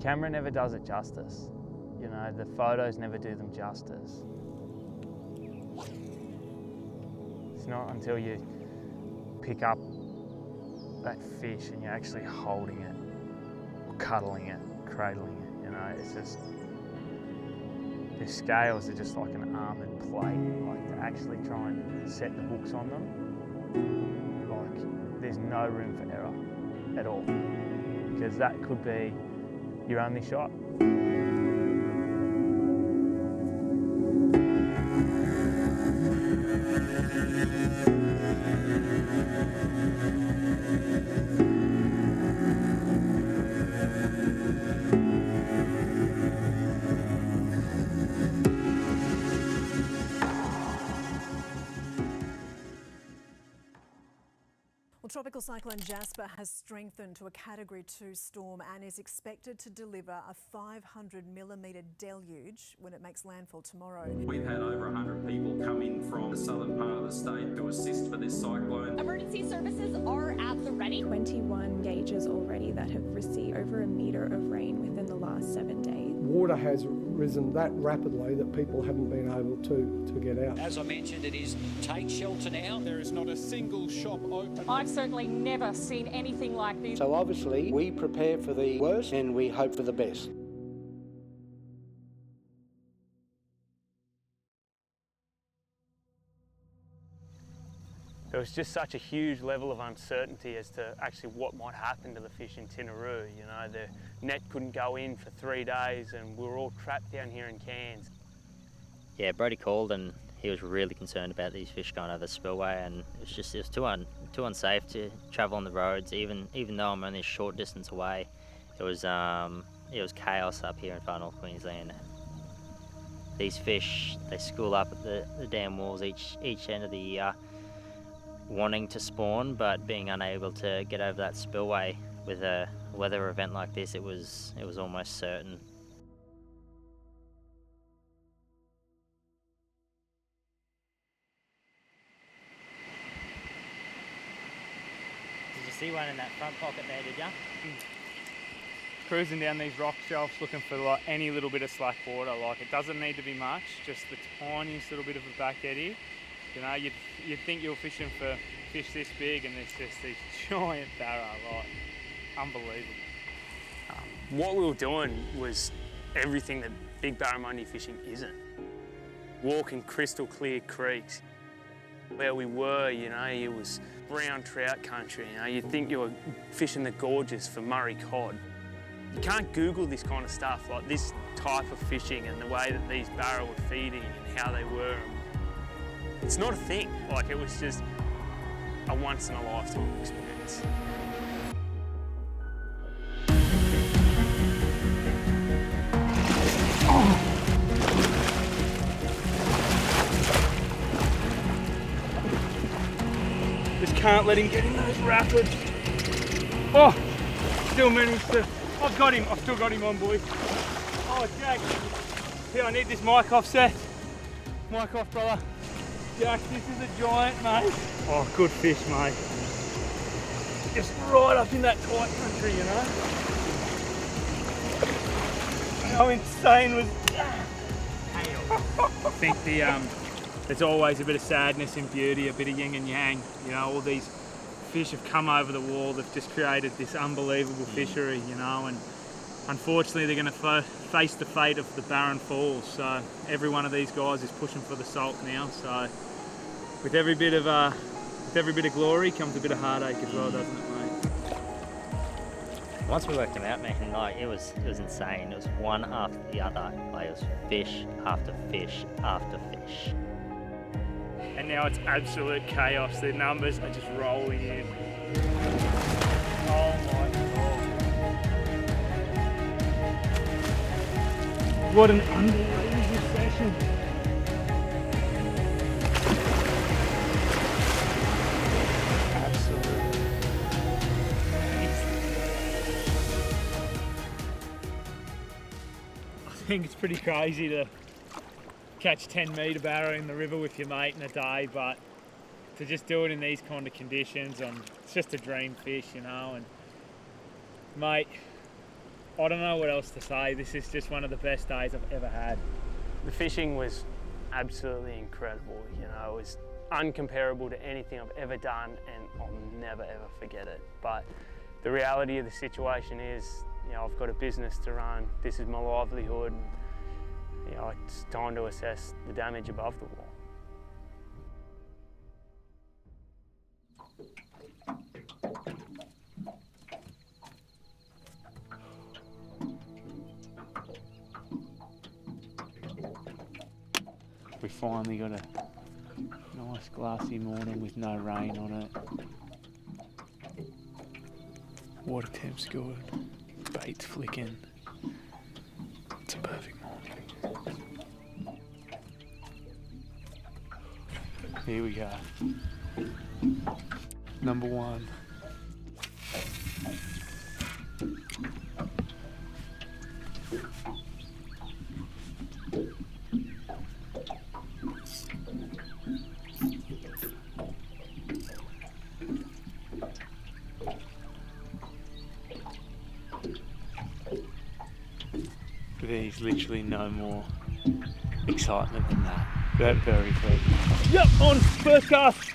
camera never does it justice. You know, the photos never do them justice. It's not until you pick up that fish and you're actually holding it, or cuddling it, cradling it, you know, it's just, the scales are just like an armoured plate, like to actually try and set the hooks on them, like there's no room for error at all, because that could be your only shot. Well, Tropical Cyclone Jasper has strengthened to a Category 2 storm and is expected to deliver a 500mm deluge when it makes landfall tomorrow. We've had over 100 people come in from the southern part of the state to assist for this cyclone. Emergency services are at the ready. 21 gauges already that have received over a metre of rain within the last 7 days. Water has risen that rapidly that people haven't been able to get out. As I mentioned, it is take shelter now. There is not a single shop open. I've certainly never seen anything like this. So obviously we prepare for the worst and we hope for the best. There was just such a huge level of uncertainty as to actually what might happen to the fish in Tinaroo. You know, the net couldn't go in for 3 days and we were all trapped down here in Cairns. Yeah, Brody called and he was really concerned about these fish going over the spillway, and it was too unsafe to travel on the roads. Even though I'm only a short distance away, it was chaos up here in far north Queensland. These fish, they school up at the dam walls each end of the year, wanting to spawn, but being unable to get over that spillway. With a weather event like this, it was almost certain. Did you see one in that front pocket there, did ya? Cruising down these rock shelves looking for like any little bit of slack water. Like, it doesn't need to be much, just the tiniest little bit of a back eddy. You know, you'd think you're fishing for fish this big and there's just these giant barra, like, unbelievable. What we were doing was everything that big barramundi fishing isn't. Walking crystal clear creeks. Where we were, you know, it was brown trout country. You know, you'd think you were fishing the gorges for Murray cod. You can't Google this kind of stuff, like this type of fishing and the way that these barra were feeding and how they were. It's not a thing. Like, it was just a once in a lifetime experience. Just can't let him get in those rapids. Oh, still managed to. I've got him. I've still got him on, boys. Oh, Jack. Here, I need this mic off set. Mic off, brother. Jack, this is a giant, mate. Oh, good fish, mate. Just right up in that tight country, you know. How insane was that? I think there's always a bit of sadness and beauty, a bit of yin and yang. You know, all these fish have come over the wall. They've just created this unbelievable fishery, you know, and unfortunately they're going to face the fate of the Barron Falls. So every one of these guys is pushing for the salt now. So with every bit of glory comes a bit of heartache as well, doesn't it, mate? Once we worked them out, man, like it was insane. It was one after the other. Like, it was fish after fish after fish. And now it's absolute chaos. The numbers are just rolling in. Oh my God. What an unbelievable session. Absolutely. I think it's pretty crazy to catch 10 metre barra in the river with your mate in a day, but to just do it in these kind of conditions, and it's just a dream fish, you know. And mate, I don't know what else to say. This is just one of the best days I've ever had. The fishing was absolutely incredible. You know, it was uncomparable to anything I've ever done, and I'll never ever forget it. But the reality of the situation is, you know, I've got a business to run. This is my livelihood. And, you know, it's time to assess the damage above the wall. We finally got a nice glassy morning with no rain on it. Water temp's good, bait's flicking. It's a perfect morning. Here we go. Number one. There's literally no more excitement than that. Very quick. Yep, on first cast.